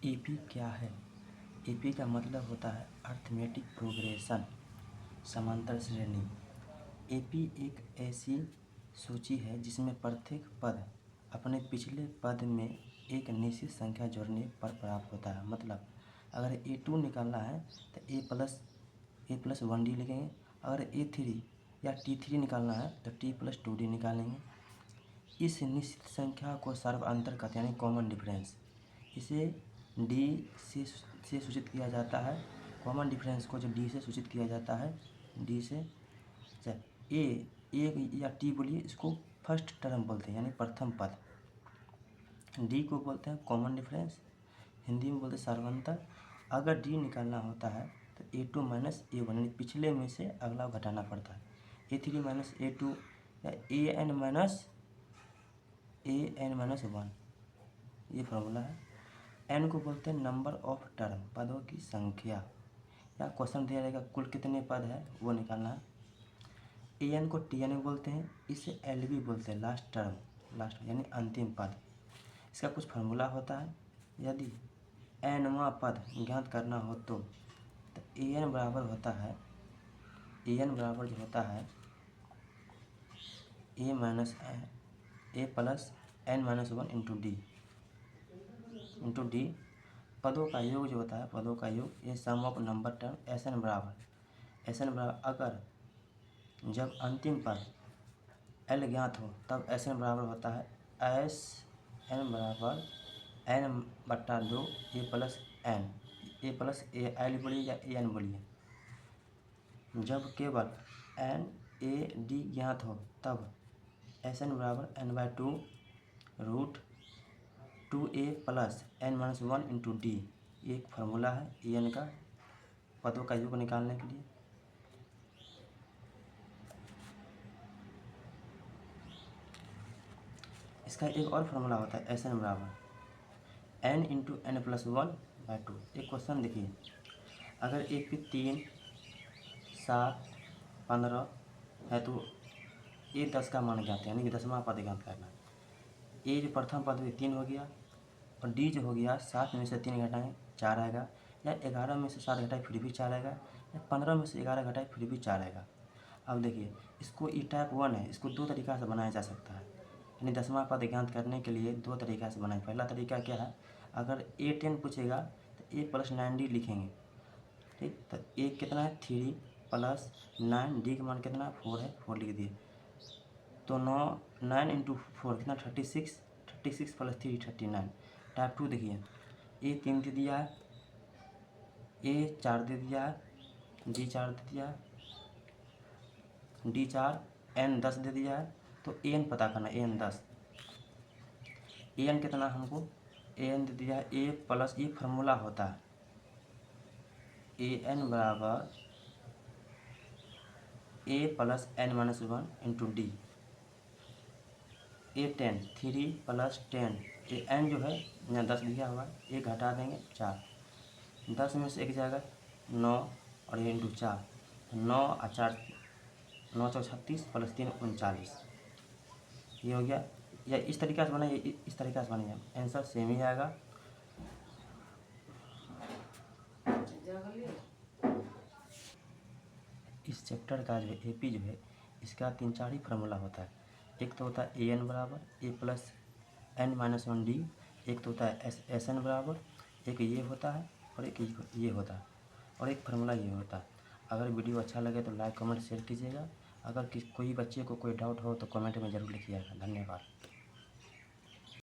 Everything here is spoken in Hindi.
एपी क्या है? एपी का मतलब होता है अर्थमेटिक प्रोग्रेशन, समांतर श्रेणी। एपी एक ऐसी सूची है जिसमें प्रत्येक पद अपने पिछले पद में एक निश्चित संख्या जोड़ने पर प्राप्त होता है। मतलब अगर A2 निकालना है तो A+1 D लिखेंगे। अगर A3 या T3 निकालना है तो T+2 D निकालेंगे। इस निश्चित संख्या को सर्वांतर कहते हैं, यानी कॉमन डिफरेंस। इसे डी से सूचित किया जाता है। कॉमन डिफरेंस को जो डी से सूचित किया जाता है, डी से ए या टी बोलिए, इसको फर्स्ट टर्म बोलते हैं, यानी प्रथम पद। डी को बोलते हैं कॉमन डिफरेंस, हिंदी में बोलते हैं सर्वांतर। अगर डी निकालना होता है तो A2 माइनस A1, यानी पिछले में से अगला घटाना पड़ता है। A3 माइनस A2 या AN-1, ये फॉर्मूला है। एन को बोलते हैं नंबर ऑफ टर्म, पदों की संख्या। या क्वेश्चन दिया जाएगा कुल कितने पद है वो निकालना है। एन को TN बोलते हैं, इसे LB बोलते हैं, लास्ट टर्म, लास्ट यानी अंतिम पद। इसका कुछ फार्मूला होता है। यदि nवां पद ज्ञात करना हो तो AN बराबर होता है, AN बराबर जो होता है A plus N-1 into D. पदों का योग जो होता है, पदों का योग, ये सम ऑफ नंबर टर्म SN बराबर अगर जब अंतिम पद L ज्ञात हो तब SN बराबर होता है SN बराबर N/2 A प्लस L बोलिए या AN बोलिए। जब केवल NAD ज्ञात हो तब SN बराबर N/2 root 2A plus N-1 into D. ये एक फार्मूला है EN का, पदों का योग निकालने के लिए। इसका एक और फार्मूला होता है SN बराबर N इंटू N+1/2। एक क्वेश्चन देखिए, अगर एक पे 3, 7, 15 है तो ये 10 का मान ज्ञात है, यानी कि 10वां पद ज्ञात करना है। ए जो प्रथम पद में 3 हो गया, और डी जो हो गया 7 में से 3 घटाएं 4 आएगा, या 11 में से 7 घटाएं फिर भी 4 आएगा, या 15 में से 11 घटाएं फिर भी 4 आएगा। अब देखिए, इसको ई टाइप 1 है, इसको दो तरीक़ा से बनाया जा सकता है, यानी 10वां पद ज्ञात करने के लिए दो तरीक़ा से बनाए। पहला तरीका क्या है, अगर A10 पूछेगा तो A+9D लिखेंगे, ठीक। तो A कितना है 3 प्लस 9, डी का मान कितना 4 है, 4 लिख दिए। तो 9 इंटू 4 कितना 36, 36 प्लस 3 39। टाइप 2 देखिए, A3 दे दिया है, A4 दे दिया है, D4 दे दिया है, D4, N10 दे दिया है। तो AN पता करना, AN10, AN कितना हमको, AN दे दिया है A प्लस, ये फार्मूला होता है AN बराबर A plus N-1 into D. A10 3 plus 10, N जो है यहाँ 10 दिया हुआ है, 1 घटा देंगे 4, 10 में से 1 जाएगा 9, और ये इंटू 4, 9 और 4 9 4 36 प्लस 3 39, ये हो गया। या इस तरीक़ा से बनाइए, इस तरीक़ा से बनाइए, आंसर सेम ही आएगा। इस चैप्टर का जो एपी जो है, इसका 3-4 ही फार्मूला होता है। एक तो होता है AN बराबर A प्लस N-1 D, एक तो होता है SN बराबर, एक ये होता है और एक ये होता है, और एक फार्मूला ये होता है। अगर वीडियो अच्छा लगे तो लाइक कमेंट शेयर कीजिएगा। अगर कोई बच्चे को कोई डाउट हो तो कमेंट में ज़रूर लिखिएगा। धन्यवाद।